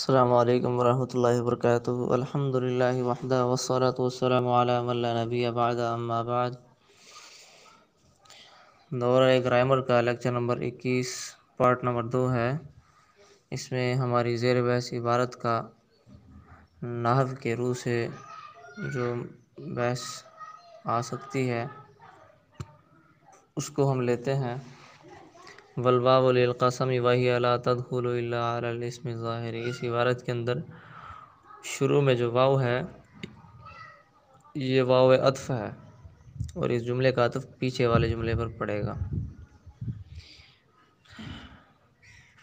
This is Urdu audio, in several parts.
السلام علیکم ورحمۃ اللہ وبرکاتہ۔ الحمد للہ وحدہ والصلاة والسلام علی من لا نبی بعد اما بعد۔ دورہ گرامر کا لیکچر نمبر 21 پارٹ نمبر 2 ہے۔ اس میں ہماری زیر بحث عبارت کا نحو کے روح سے جو بحث آ سکتی ہے اس کو ہم لیتے ہیں۔ والواو للقسم وہی لا تدخل الا علی الاسم الظاہر۔ اس عبارت کے اندر شروع میں جو واو ہے یہ واو عطف ہے اور اس جملے کا عطف پیچھے والے جملے پر پڑے گا،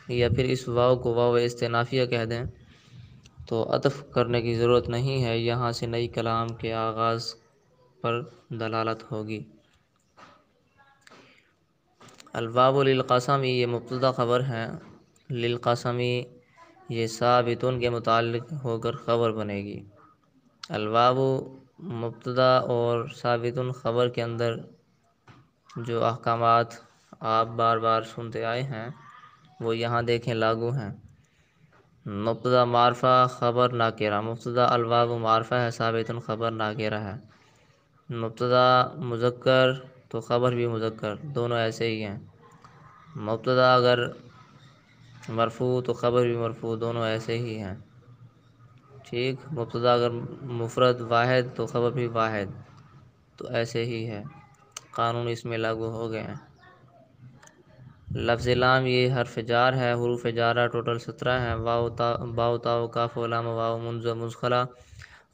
یا پھر اس واو کو واو استئنافیہ کہہ دیں تو عطف کرنے کی ضرورت نہیں ہے، یہاں سے نئی کلام کے آغاز پر دلالت ہوگی۔ الواو للقسم یہ مبتدا خبر ہے، للقسم یہ ثابتن کے متعلق ہو کر خبر بنے گی۔ الواو مبتدا اور ثابتن خبر کے اندر جو احکامات آپ بار بار سنتے آئے ہیں وہ یہاں دیکھیں لاگو ہیں۔ مبتدا معرفہ خبر ناکرہ، مبتدا الواو معرفہ ہے، ثابتن خبر ناکرہ ہے۔ مبتدا مذکر تو خبر بھی مذکر، دونوں ایسے ہی ہیں۔ مبتدا اگر مرفوع تو خبر بھی مرفوع، دونوں ایسے ہی ہیں، ٹھیک۔ مبتدا اگر مفرد واحد تو خبر بھی واحد، تو ایسے ہی ہے، قانون اس میں لاگو ہو گئے ہیں۔ لفظ لام یہ حرف جار ہے، حروف جارہ ٹوٹل 17 ہیں۔ واو تا کاف لام واو منز مزخلہ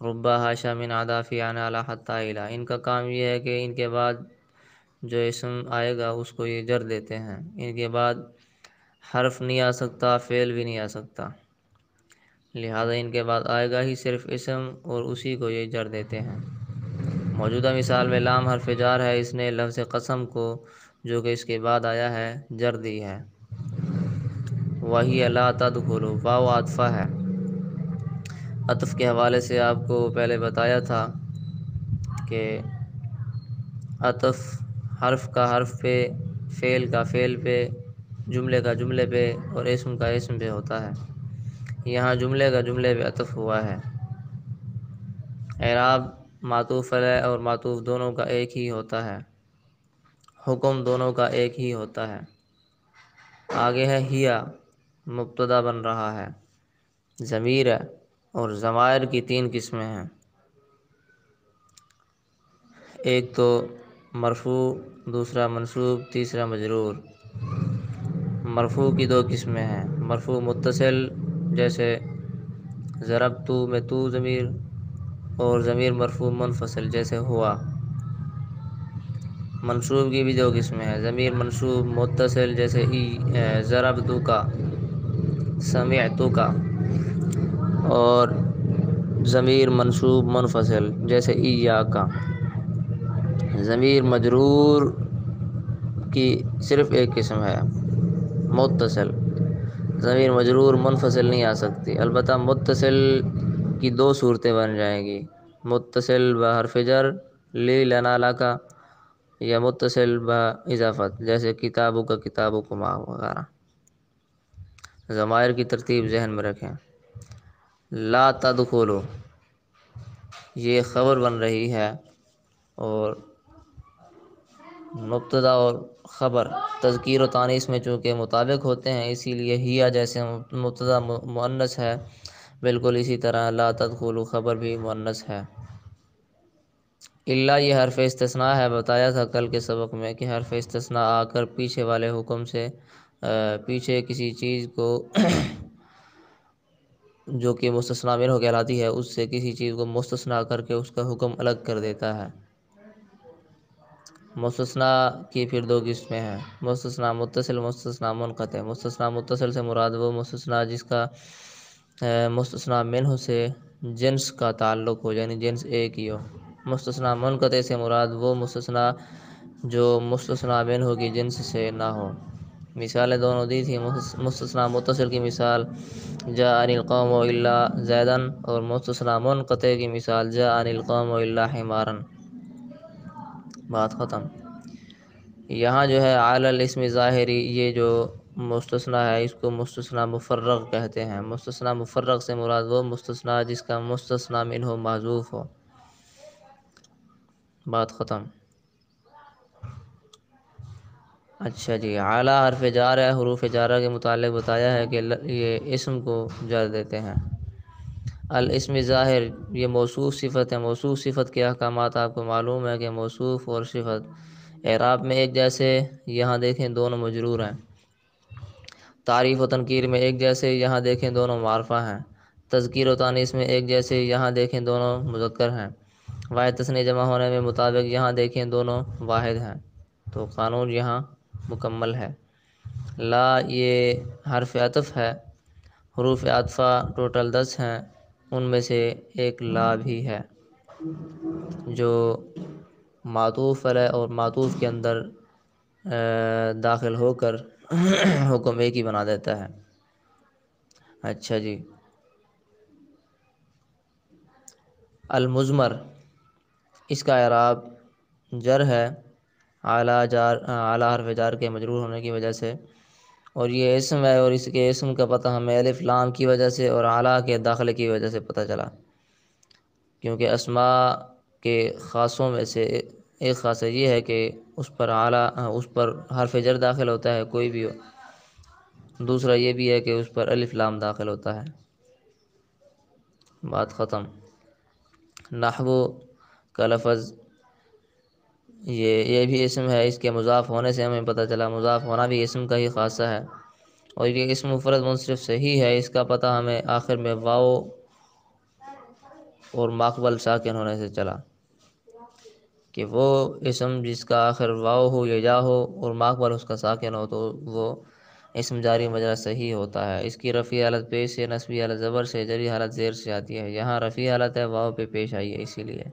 ربا حاشا من عدا فی عن علی حتی الی۔ ان کا کام یہ ہے کہ ان کے بعد جو اسم آئے گا اس کو یہ جر دیتے ہیں، ان کے بعد حرف نہیں آ سکتا، فعل بھی نہیں آ سکتا، لہذا ان کے بعد آئے گا ہی صرف اسم اور اسی کو یہ جر دیتے ہیں۔ موجودہ مثال میں لام حرف جار ہے، اس نے لفظ قسم کو جو کہ اس کے بعد آیا ہے جر دی ہے۔ وہی لا تدخل واو عاطفہ ہے۔ عطف کے حوالے سے آپ کو پہلے بتایا تھا کہ عطف حرف کا حرف پہ، فعل کا فعل پہ، جملے کا جملے پہ اور اسم کا اسم پہ ہوتا ہے۔ یہاں جملے کا جملے پہ عطف ہوا ہے۔ اعراب معطوف علیہ اور معطوف دونوں کا ایک ہی ہوتا ہے، حکم دونوں کا ایک ہی ہوتا ہے۔ آگے ہے ہیا، مبتدا بن رہا ہے، ضمیر ہے اور ضمائر کی 3 قسمیں ہیں، ایک تو مرفوع، دوسرا منصوب، تیسرا مجرور۔ مرفوع کی 2 قسمیں ہیں، مرفوع متصل جیسے ضربت میں تو ضمیر، اور ضمیر مرفوع منفصل جیسے ہوا۔ منصوب کی بھی 2 قسمیں ہیں، ضمیر منصوب متصل جیسے ضربت کا، سمعت کا، اور ضمیر منصوب منفصل جیسے ایاک۔ ضمیر مجرور کی صرف ایک قسم ہے، متصل۔ ضمیر مجرور منفصل نہیں آ سکتی، البتہ متصل کی 2 صورتیں بن جائیں گی، متصل بحرف جر لی لنا لکا، یا متصل باضافت جیسے کتابوں کا کتابوں کما وغیرہ۔ ضمائر کی ترتیب ذہن میں رکھیں۔ لا تدخلوا یہ خبر بن رہی ہے، اور مبتدا اور خبر تذکیر و تانیث میں چونکہ مطابق ہوتے ہیں، اسی لیے ہیا جیسے مبتدا مؤنث ہے، بالکل اسی طرح لا تدخلوا خبر بھی مؤنث ہے۔ الا یہ حرف استثناء ہے، بتایا تھا کل کے سبق میں کہ حرف استثناء آ کر پیچھے والے حکم سے پیچھے کسی چیز کو جو کہ مستثنیٰ منہ کہلاتی ہے اس سے کسی چیز کو مستثنیٰ کر کے اس کا حکم الگ کر دیتا ہے۔ مستثنیٰ کی پھر 2 قسمیں ہیں، مستثنیٰ متصل، مستثنیٰ منقطع۔ مستثنیٰ متصل سے مراد وہ مستثنیٰ جس کا مستثنیٰ منہ سے جنس کا تعلق ہو، یعنی جنس ایک ہی ہو۔ مستثنیٰ منقطع سے مراد وہ مستثنیٰ جو مستثنیٰ منہ کی جنس سے نہ ہو۔ مثالیں دونوں دی تھیں، مستثنیٰ متصل کی مثال جاءنی القوم الا زیدا، اور مستثنیٰ منقطع کی مثال جاءنی القوم الا حمارا۔ بات ختم۔ یہاں جو ہے علی الاسم ظاہری، یہ جو مستثنی ہے، اس کو مستثنی مفرغ کہتے ہیں۔ مستثنی مفرغ سے مراد وہ مستثنی جس کا مستثنی منہ محذوف ہو۔ بات ختم۔ اچھا جی، اعلیٰ حرف جار ہے، حروف جارہ کے متعلق بتایا ہے کہ یہ اسم کو جر دیتے ہیں۔ الاسم ظاہر، یہ موصوف صفت ہے۔ موصوف صفت کے احکامات آپ کو معلوم ہے کہ موصوف اور صفت اعراب میں ایک جیسے، یہاں دیکھیں دونوں مجرور ہیں۔ تعریف و تنکیر میں ایک جیسے، یہاں دیکھیں دونوں معرفہ ہیں۔ تذکیر و تانیث میں ایک جیسے، یہاں دیکھیں دونوں مذکر ہیں۔ واحد تثنیہ جمع ہونے میں مطابق، یہاں دیکھیں دونوں واحد ہیں، تو قانون یہاں مکمل ہے۔ لا یہ حرف عطف ہے۔ حروف عطفہ ٹوٹل 10 ہیں، ان میں سے ایک لا بھی ہے جو معطوف علیہ اور معطوف کے اندر داخل ہو کر حکم ایک ہی بنا دیتا ہے۔ اچھا جی، المضمر، اس کا اعراب جر ہے اعلیٰ حرف جار کے مجرور ہونے کی وجہ سے، اور یہ اسم ہے، اور اس کے اسم کا پتہ ہمیں الف لام کی وجہ سے اور اعلیٰ کے داخلے کی وجہ سے پتہ چلا، کیونکہ اسماء کے خاصوں میں سے ایک خاصہ یہ ہے کہ اس پر حرف جر داخل ہوتا ہے کوئی بھی ہو۔ دوسرا یہ بھی ہے کہ اس پر الف لام داخل ہوتا ہے۔ بات ختم۔ نحو کا لفظ یہ بھی اسم ہے، اس کے مضاف ہونے سے ہمیں پتہ چلا، مضاف ہونا بھی اسم کا ہی خاصہ ہے، اور یہ اسم مفرد منصرف صحیح ہے، اس کا پتہ ہمیں آخر میں واو اور ماقبل ساکن ہونے سے چلا کہ وہ اسم جس کا آخر واو ہو یا یا ہو اور ماقبل اس کا ساکن ہو تو وہ اسم جاری مجرور صحیح ہوتا ہے۔ اس کی رفعی حالت پیش سے، نصبی حالت زبر سے، جری حالت زیر سے آتی ہے۔ یہاں رفعی حالت ہے، واو پہ پیش آئی ہے، اسی لیے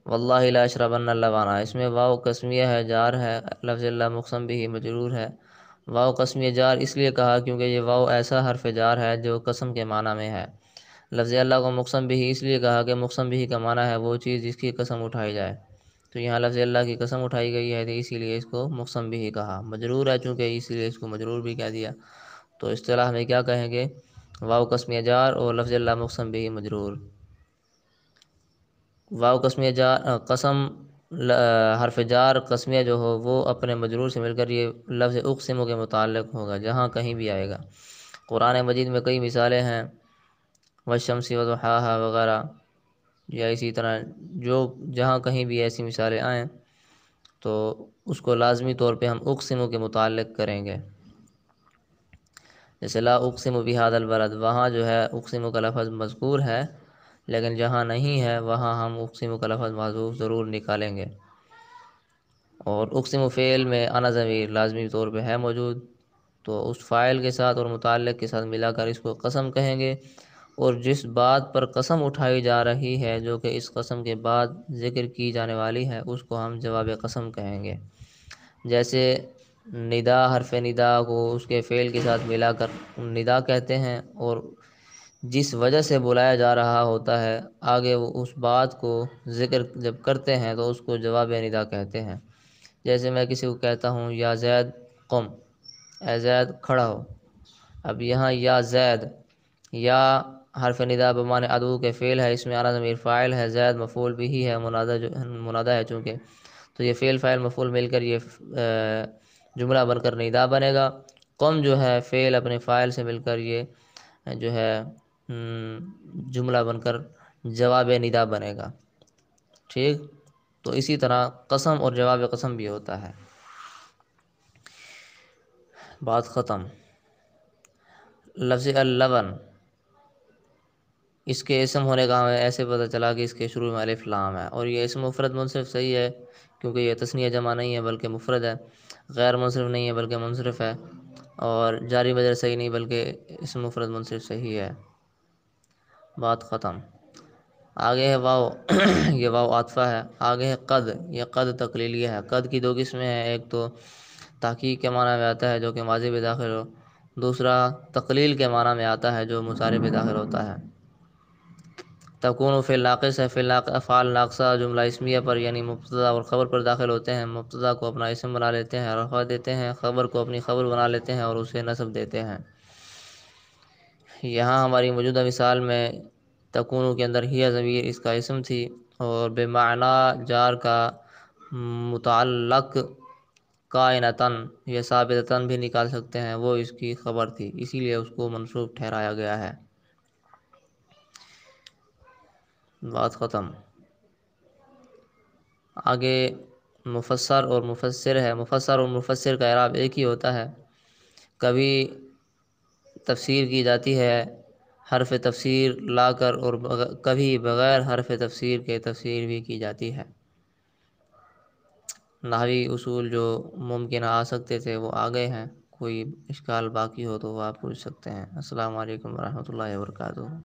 واللہ لا اشربن اللبانا، اس میں واو قسمیہ ہے، جار ہے، لفظ اللہ مقسم بھی مجرور ہے۔ واو قسمیہ جار اس لیے کہا کیونکہ یہ واو ایسا حرف جار ہے جو قسم کے معنی میں ہے۔ لفظ اللہ کو مقسم بھی اس لیے کہا کہ مقسم بھی کا معنی ہے وہ چیز جس کی قسم اٹھائی جائے، تو یہاں لفظ اللہ کی قسم اٹھائی گئی ہے، تو اسی لیے اس کو مقسم بھی کہا۔ مجرور ہے چونکہ اسی لیے اس کو مجرور بھی کہہ دیا، تو اصطلاح میں کیا کہیں گے؟ واو قسمیہ جار اور لفظ اللہ مقسم بھی مجرور۔ واو قسمیہ جار قسم حرف جار قسمیہ جو ہو وہ اپنے مجرور سے مل کر یہ لفظ اقسم کے متعلق ہوگا جہاں کہیں بھی آئے گا۔ قرآن مجید میں کئی مثالیں ہیں، والشمس وضحاها وغیرہ، یا اسی طرح جو جہاں کہیں بھی ایسی مثالیں آئیں تو اس کو لازمی طور پہ ہم اقسم کے متعلق کریں گے۔ جیسے لا اقسم بہذا البلد، وہاں جو ہے اقسم کا لفظ مذکور ہے، لیکن جہاں نہیں ہے وہاں ہم اقسم کا لفظ محذوف ضرور نکالیں گے۔ اور اقسم فعل میں انا ضمیر لازمی طور پہ ہے موجود، تو اس فاعل کے ساتھ اور متعلق کے ساتھ ملا کر اس کو قسم کہیں گے، اور جس بات پر قسم اٹھائی جا رہی ہے جو کہ اس قسم کے بعد ذکر کی جانے والی ہے اس کو ہم جواب قسم کہیں گے۔ جیسے ندا، حرف ندا کو اس کے فعل کے ساتھ ملا کر ندا کہتے ہیں، اور جس وجہ سے بلایا جا رہا ہوتا ہے آگے وہ اس بات کو ذکر جب کرتے ہیں تو اس کو جواب ندا کہتے ہیں۔ جیسے میں کسی کو کہتا ہوں یا زید قم، اے زید کھڑا ہو، اب یہاں یا زید، یا حرف ندا بمعنی ادعو کے فعل ہے، اس میں انا ضمیر فاعل ہے، زید مفعول بھی ہے، منادہ ہے چونکہ، تو یہ فعل فاعل مفعول مل کر یہ جملہ بن کر ندا بنے گا۔ قم جو ہے فعل اپنے فاعل سے مل کر یہ جو ہے جملہ بن کر جواب ندا بنے گا۔ ٹھیک، تو اسی طرح قسم اور جواب قسم بھی ہوتا ہے۔ بات ختم۔ لفظ اللبن، اس کے اسم ہونے کا ہمیں ایسے پتہ چلا کہ اس کے شروع میں الف لام ہے، اور یہ اسم مفرد منصرف صحیح ہے کیونکہ یہ تثنیہ جمع نہیں ہے بلکہ مفرد ہے، غیر منصرف نہیں ہے بلکہ منصرف ہے، اور جاری مجرور صحیح نہیں بلکہ اسم مفرد منصرف صحیح ہے۔ بات ختم۔ آگے ہے واو یہ واو عاطفہ ہے۔ آگے ہے قد، یہ قد تقلیلیہ ہے۔ قد کی دو قسمیں ہیں، ایک تو تحقیق کے معنی میں آتا ہے جو کہ ماضی میں داخل ہو، دوسرا تقلیل کے معنی میں آتا ہے جو مضارع میں داخل ہوتا ہے۔ تکون فعل ناقص ہے، فعل افعال ناقصہ جملہ اسمیہ پر یعنی مبتدا اور خبر پر داخل ہوتے ہیں، مبتدا کو اپنا اسم بنا لیتے ہیں، رفع دیتے ہیں، خبر کو اپنی خبر بنا لیتے ہیں اور اسے نصب دیتے ہیں۔ یہاں ہماری موجودہ مثال میں تکون کے اندر ہی ضمیر اس کا اسم تھی، اور بمعنی جار کا متعلق کائنتاً یا ثابتاً بھی نکال سکتے ہیں، وہ اس کی خبر تھی، اسی لیے اس کو منصوب ٹھہرایا گیا ہے۔ بات ختم۔ آگے مفسر اور مفسر ہے۔ مفسر اور مفسر کا اعراب ایک ہی ہوتا ہے، کبھی تفسیر کی جاتی ہے حرف تفسیر لا کر، اور کبھی بغیر حرف تفسیر کے تفسیر بھی کی جاتی ہے۔ نحوی اصول جو ممکن آ سکتے تھے وہ آ گئے ہیں، کوئی اشکال باقی ہو تو وہ آپ پوچھ سکتے ہیں۔ السلام علیکم ورحمۃ اللہ وبرکاتہ۔